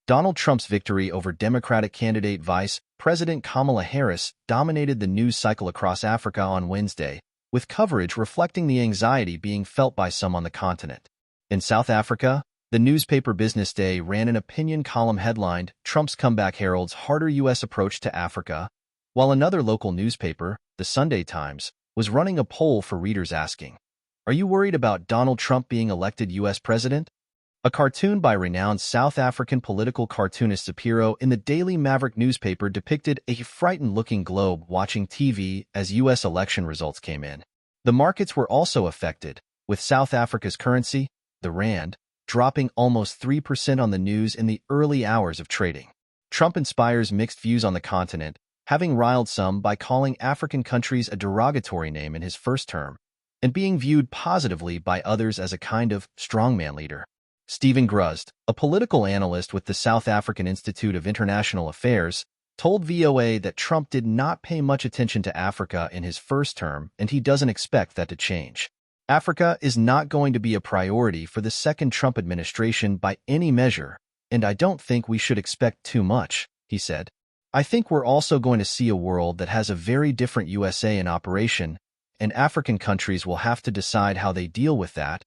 Donald Trump's victory over Democratic candidate Vice President Kamala Harris dominated the news cycle across Africa on Wednesday, with coverage reflecting the anxiety being felt by some on the continent. In South Africa, the newspaper Business Day ran an opinion column headlined, "Trump's Comeback Heralds Harder U.S. Approach to Africa," while another local newspaper, the Sunday Times, was running a poll for readers asking, "Are you worried about Donald Trump being elected U.S. president?" A cartoon by renowned South African political cartoonist Sapiro in the Daily Maverick newspaper depicted a frightened-looking globe watching TV as U.S. election results came in. The markets were also affected, with South Africa's currency, the rand, dropping almost 3% on the news in the early hours of trading. Trump inspires mixed views on the continent, having riled some by calling African countries a derogatory name in his first term, and being viewed positively by others as a kind of strongman leader. Stephen Gruzd, a political analyst with the South African Institute of International Affairs, told VOA that Trump did not pay much attention to Africa in his first term, and he doesn't expect that to change. "Africa is not going to be a priority for the second Trump administration by any measure, and I don't think we should expect too much," he said. "I think we're also going to see a world that has a very different USA in operation, and African countries will have to decide how they deal with that."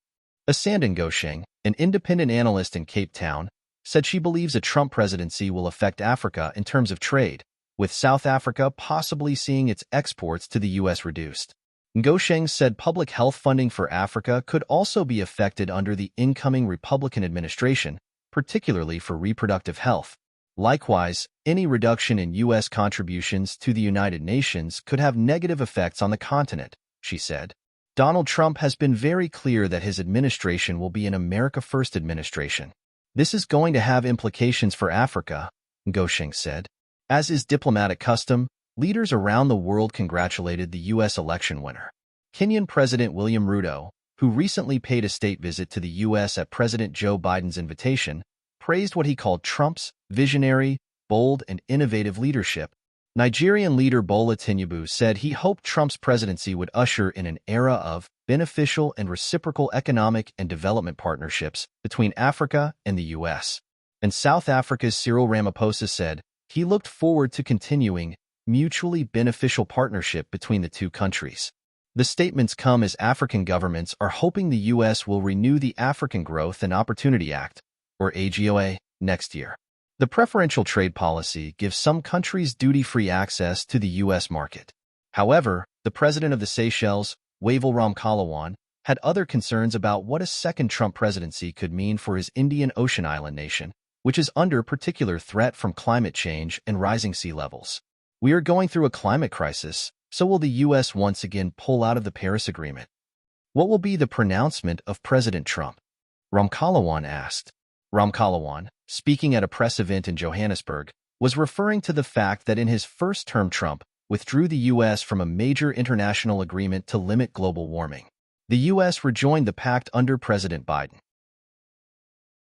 Asanda Ngosheng, an independent analyst in Cape Town, said she believes a Trump presidency will affect Africa in terms of trade, with South Africa possibly seeing its exports to the U.S. reduced. Ngosheng said public health funding for Africa could also be affected under the incoming Republican administration, particularly for reproductive health. Likewise, any reduction in U.S. contributions to the United Nations could have negative effects on the continent, she said. Donald Trump has been very clear that his administration will be an America First administration. "This is going to have implications for Africa," Ngosheng said. As is diplomatic custom, leaders around the world congratulated the U.S. election winner. Kenyan President William Ruto, who recently paid a state visit to the U.S. at President Joe Biden's invitation, praised what he called Trump's visionary, bold, and innovative leadership. Nigerian leader Bola Tinubu said he hoped Trump's presidency would usher in an era of beneficial and reciprocal economic and development partnerships between Africa and the U.S. And South Africa's Cyril Ramaphosa said he looked forward to continuing mutually beneficial partnership between the two countries. The statements come as African governments are hoping the U.S. will renew the African Growth and Opportunity Act, or AGOA, next year. The preferential trade policy gives some countries duty-free access to the U.S. market. However, the president of the Seychelles, Wavel Ramkalawan, had other concerns about what a second Trump presidency could mean for his Indian Ocean island nation, which is under particular threat from climate change and rising sea levels. "We are going through a climate crisis, so will the U.S. once again pull out of the Paris Agreement? What will be the pronouncement of President Trump?" Ramkalawan asked. Ramkalawan, speaking at a press event in Johannesburg, was referring to the fact that in his first term Trump withdrew the U.S. from a major international agreement to limit global warming. The U.S. rejoined the pact under President Biden.